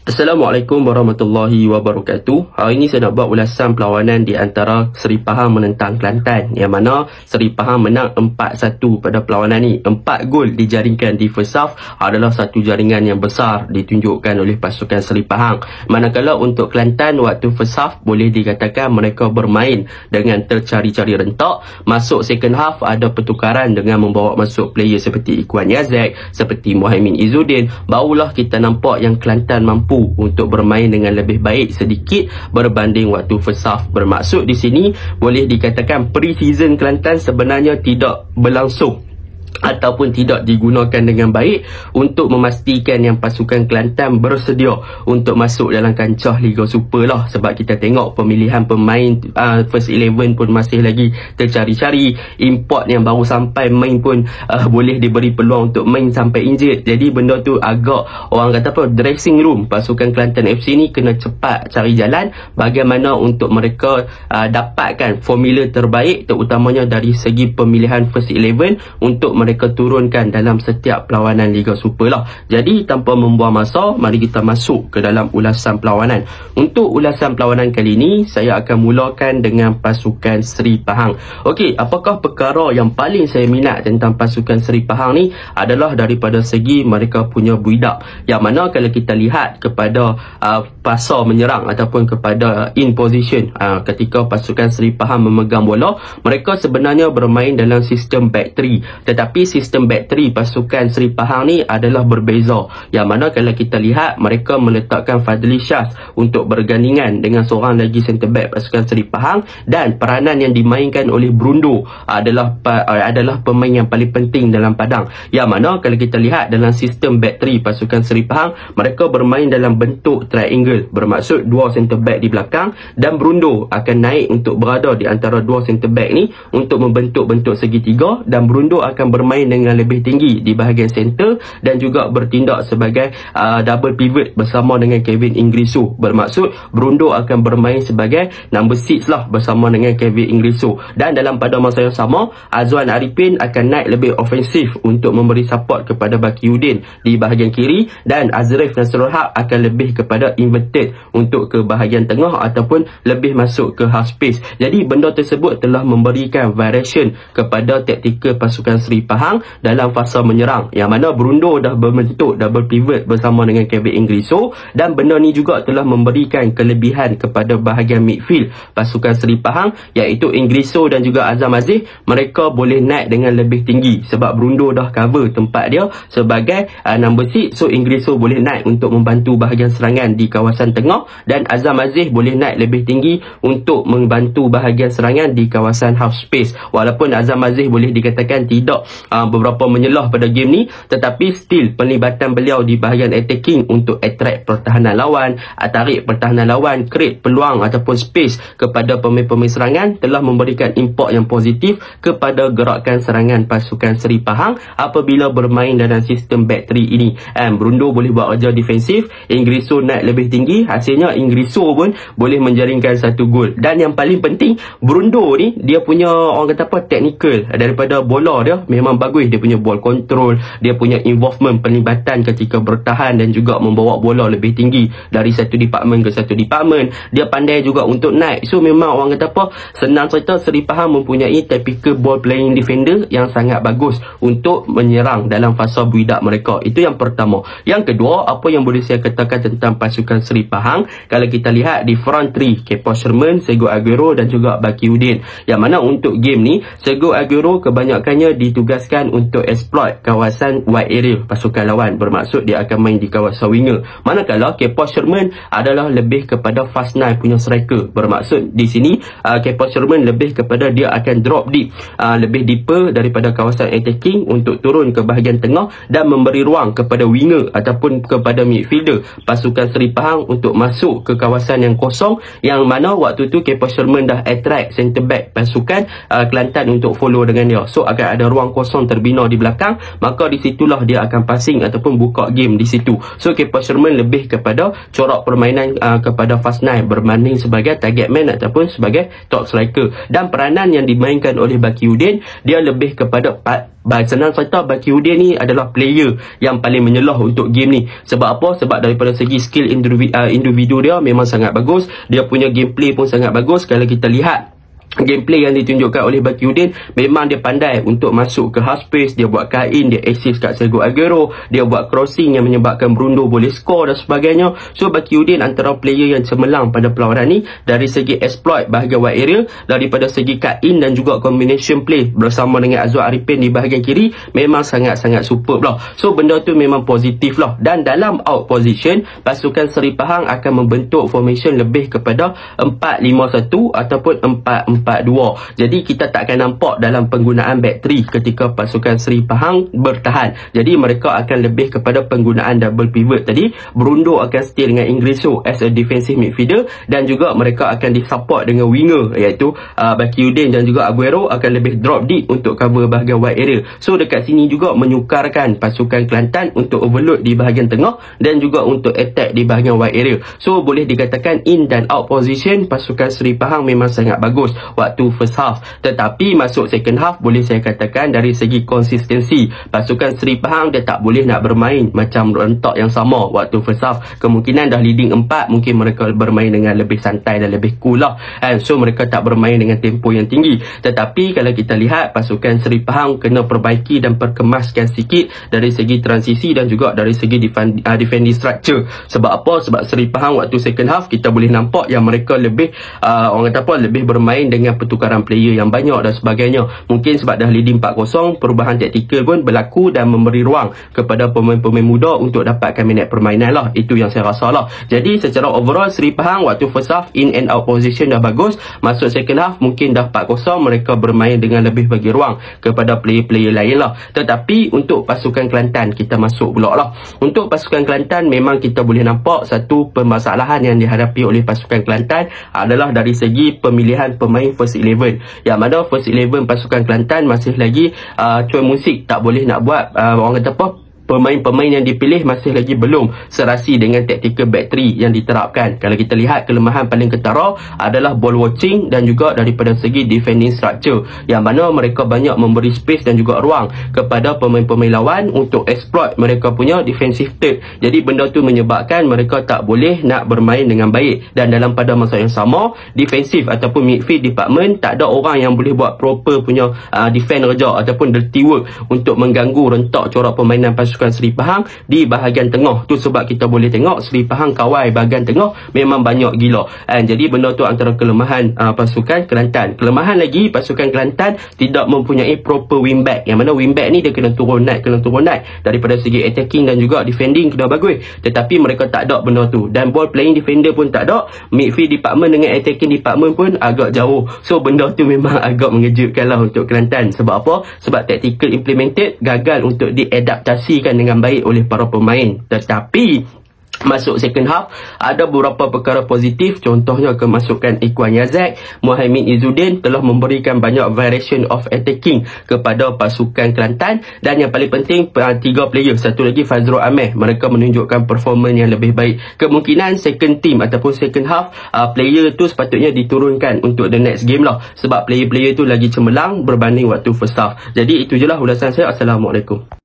Assalamualaikum warahmatullahi wabarakatuh. Hari ini saya nak buat ulasan perlawanan di antara Seri Pahang menentang Kelantan, yang mana Seri Pahang menang 4-1 pada perlawanan ni. 4 gol dijaringkan di first half adalah satu jaringan yang besar ditunjukkan oleh pasukan Seri Pahang. Manakala untuk Kelantan, waktu first half boleh dikatakan mereka bermain dengan tercari-cari rentak. Masuk second half ada pertukaran dengan membawa masuk player seperti Ikhwan Yazek, seperti Muhaimin Izzuddin. Barulah kita nampak yang Kelantan mampu untuk bermain dengan lebih baik sedikit berbanding waktu first half. Bermaksud di sini boleh dikatakan pre-season Kelantan sebenarnya tidak berlangsung ataupun tidak digunakan dengan baik untuk memastikan yang pasukan Kelantan bersedia untuk masuk dalam kancah Liga Super lah. Sebab kita tengok pemilihan pemain first 11 pun masih lagi tercari-cari. Import yang baru sampai main pun boleh diberi peluang untuk main sampai injured. Jadi benda tu agak, orang kata apa, dressing room pasukan Kelantan FC ni kena cepat cari jalan bagaimana untuk mereka dapatkan formula terbaik, terutamanya dari segi pemilihan first 11 untuk mereka turunkan dalam setiap perlawanan Liga Super lah. Jadi tanpa membuang masa, mari kita masuk ke dalam ulasan perlawanan. Untuk ulasan perlawanan kali ini, saya akan mulakan dengan pasukan Seri Pahang. Okey, apakah perkara yang paling saya minat tentang pasukan Seri Pahang ni adalah daripada segi mereka punya build-up, yang mana kalau kita lihat kepada fasa menyerang ataupun kepada in position, ketika pasukan Seri Pahang memegang bola, mereka sebenarnya bermain dalam sistem back 3. Tetapi sistem back 3 pasukan Seri Pahang ni adalah berbeza, yang mana kalau kita lihat mereka meletakkan Fadli Syaz untuk bergandingan dengan seorang lagi centre back pasukan Seri Pahang, dan peranan yang dimainkan oleh Brundo adalah pemain yang paling penting dalam padang. Yang mana kalau kita lihat dalam sistem back 3 pasukan Seri Pahang, mereka bermain dalam bentuk triangle, bermaksud dua centre back di belakang dan Brundo akan naik untuk berada di antara dua centre back ni untuk membentuk bentuk segitiga, dan Brundo akan bermain dengan lebih tinggi di bahagian center dan juga bertindak sebagai double pivot bersama dengan Kevin Ingriso. Bermaksud Brundo akan bermain sebagai number 6 lah bersama dengan Kevin Ingriso, dan dalam pada masa yang sama Azwan Arifin akan naik lebih ofensif untuk memberi support kepada Bakiuddin di bahagian kiri, dan Azrif Nasrul Haq akan lebih kepada inverted untuk ke bahagian tengah ataupun lebih masuk ke half space. Jadi benda tersebut telah memberikan variation kepada taktikal pasukan Seri Pahang dalam fasa menyerang, yang mana Brundo dah berbentuk double pivot bersama dengan Kevin Ingriso, dan benda ni juga telah memberikan kelebihan kepada bahagian midfield pasukan Seri Pahang, iaitu Ingriso dan juga Azam Aziz. Mereka boleh naik dengan lebih tinggi sebab Brundo dah cover tempat dia sebagai number 6, so Ingriso boleh naik untuk membantu bahagian serangan di kawasan tengah, dan Azam Aziz boleh naik lebih tinggi untuk membantu bahagian serangan di kawasan half space. Walaupun Azam Aziz boleh dikatakan tidak beberapa menyelah pada game ni, tetapi still penlibatan beliau di bahagian attacking untuk attract pertahanan lawan, tarik pertahanan lawan, create peluang ataupun space kepada pemain-pemain serangan, telah memberikan impak yang positif kepada gerakan serangan pasukan Seri Pahang apabila bermain dalam sistem back 3 ini. Brundo boleh buat kerja defensif, Ingriso naik lebih tinggi, hasilnya Ingriso pun boleh menjaringkan satu gol. Dan yang paling penting, Brundo ni dia punya, orang kata apa, technical daripada bola dia memang bagus. Dia punya ball control, dia punya involvement, penlibatan ketika bertahan dan juga membawa bola lebih tinggi dari satu department ke satu department. Dia pandai juga untuk naik. So memang orang kata apa, senang cerita Seri Pahang mempunyai typical ball playing defender yang sangat bagus untuk menyerang dalam fasa build-up mereka. Itu yang pertama. Yang kedua, apa yang boleh saya katakan tentang pasukan Seri Pahang, kalau kita lihat di front 3, Kepa Sherman, Sego Aguero dan juga Bakiuddin, yang mana untuk game ni Sego Aguero kebanyakannya ditugaskan untuk exploit kawasan wide area pasukan lawan, bermaksud dia akan main di kawasan winger. Manakala Kepa Sherman adalah lebih kepada fast nine punya striker, bermaksud di sini Kepa Sherman lebih kepada dia akan drop deep, lebih deeper daripada kawasan attacking untuk turun ke bahagian tengah dan memberi ruang kepada winger ataupun kepada midfielder pasukan Seri Pahang untuk masuk ke kawasan yang kosong, yang mana waktu tu Kepa Sherman dah attract centre back pasukan Kelantan untuk follow dengan dia. So akan ada ruang kosong kosong terbina di belakang, maka di situlah dia akan passing ataupun buka game di situ. So Kepa Sherman lebih kepada corak permainan kepada fast nine berbanding sebagai target man ataupun sebagai top striker. Dan peranan yang dimainkan oleh Bakiuddin, dia lebih kepada senang kata Bakiuddin ni adalah player yang paling menyelah untuk game ni. Sebab apa? Sebab daripada segi skill individu dia memang sangat bagus. Dia punya gameplay pun sangat bagus. Kalau kita lihat gameplay yang ditunjukkan oleh Bakiuddin, memang dia pandai untuk masuk ke half space, dia buat kain, dia assist kat Sergio Aguero, dia buat crossing yang menyebabkan Bruno boleh score dan sebagainya. So Bakiuddin antara player yang cemerlang pada perlawanan ni dari segi exploit bahagian wide area, daripada segi kain dan juga combination play bersama dengan Azwar Arifin di bahagian kiri, memang sangat-sangat superb lah. So benda tu memang positif lah. Dan dalam out position, pasukan Seri Pahang akan membentuk formation lebih kepada 4-5-1 ataupun 4-4-2. Jadi kita tak akan nampak dalam penggunaan back 3 ketika pasukan Seri Pahang bertahan. Jadi mereka akan lebih kepada penggunaan double pivot tadi. Bruno akan stay dengan Ingriso as a defensive midfielder, dan juga mereka akan disupport dengan winger iaitu Bakiuddin dan juga Aguero akan lebih drop deep untuk cover bahagian wide area. So dekat sini juga menyukarkan pasukan Kelantan untuk overload di bahagian tengah dan juga untuk attack di bahagian wide area. So boleh dikatakan in dan out position pasukan Seri Pahang memang sangat bagus waktu first half. Tetapi masuk second half, boleh saya katakan dari segi konsistensi, pasukan Seri Pahang dia tak boleh nak bermain macam rentak yang sama waktu first half. Kemungkinan dah leading 4, mungkin mereka bermain dengan lebih santai dan lebih cool lah. So mereka tak bermain dengan tempo yang tinggi. Tetapi kalau kita lihat, pasukan Seri Pahang kena perbaiki dan perkemaskan sikit dari segi transisi dan juga dari segi defending structure. Sebab apa? Sebab Seri Pahang waktu second half kita boleh nampak yang mereka lebih orang kata apa, lebih bermain dengan pertukaran player yang banyak dan sebagainya. Mungkin sebab dah leading 4-0, perubahan taktikal pun berlaku dan memberi ruang kepada pemain-pemain muda untuk dapatkan minit permainan lah. Itu yang saya rasa lah. Jadi secara overall Seri Pahang waktu first half in and out position dah bagus. Masuk second half mungkin dah 4-0, mereka bermain dengan lebih bagi ruang kepada player-player lain lah. Tetapi untuk pasukan Kelantan kita masuk pula lah. Untuk pasukan Kelantan memang kita boleh nampak satu permasalahan yang dihadapi oleh pasukan Kelantan adalah dari segi pemilihan pemain first 11, yang mana first 11 pasukan Kelantan masih lagi Choi Musik tak boleh nak buat orang kata apa, pemain-pemain yang dipilih masih lagi belum serasi dengan tactical back 3 yang diterapkan. Kalau kita lihat, kelemahan paling ketara adalah ball watching dan juga daripada segi defending structure, yang mana mereka banyak memberi space dan juga ruang kepada pemain-pemain lawan untuk exploit mereka punya defensive third. Jadi benda tu menyebabkan mereka tak boleh nak bermain dengan baik, dan dalam pada masa yang sama defensive ataupun midfield department tak ada orang yang boleh buat proper punya defend kerja ataupun dirty work untuk mengganggu rentak corak permainan pasukan Seri Pahang di bahagian tengah. Tu sebab kita boleh tengok Seri Pahang kawai bahagian tengah memang banyak gila. Jadi benda tu antara kelemahan pasukan Kelantan. Kelemahan lagi, pasukan Kelantan tidak mempunyai proper wingback, yang mana wingback ni dia kena turun naik daripada segi attacking dan juga defending kena bagus. Tetapi mereka tak ada benda tu, dan ball playing defender pun tak ada. Midfield department dengan attacking department pun agak jauh. So benda tu memang agak mengejutkan lah untuk Kelantan. Sebab apa? Sebab tactical implemented gagal untuk diadaptasi dengan baik oleh para pemain. Tetapi masuk second half ada beberapa perkara positif, contohnya kemasukan Ikhwan Yazek, Muhammad Izzuddin telah memberikan banyak variation of attacking kepada pasukan Kelantan, dan yang paling penting 3 player, satu lagi Fazrul Ameh, mereka menunjukkan performance yang lebih baik. Kemungkinan second team ataupun second half player tu sepatutnya diturunkan untuk the next game lah, sebab player-player tu lagi cemerlang berbanding waktu first half. Jadi itu je lah ulasan saya. Assalamualaikum.